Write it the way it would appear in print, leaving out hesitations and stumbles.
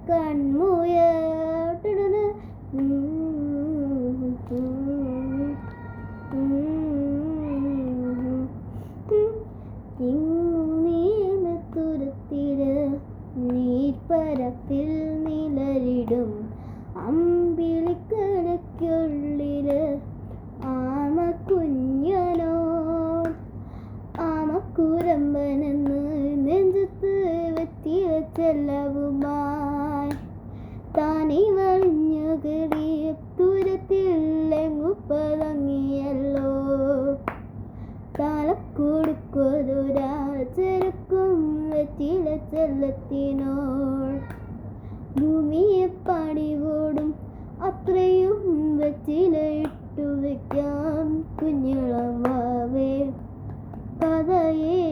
കൺമുയട്ടണ തുരത്തില് നീർപ്പരപ്പിൽ നിലരിടും അമ്പിളിക്കരയ്ക്കുള്ളില് ആമക്കുരമ്പനെന്ന് നെഞ്ചത്ത് വെത്തിയ ചെല്ലവുമായി താനീ വലിഞ്ഞു കയറിയ ദൂരത്തിലെങ്ങു പതങ്ങിയല്ലോ. താലക്കൊടുക്കൊരാചരക്കും വെറ്റില ചെല്ലത്തിനോൾ ഭൂമിയെ പാടിവോടും അത്രയും വെറ്റില ഇട്ടു വയ്ക്കാം കുഞ്ഞിളവാവേ. കഥയെ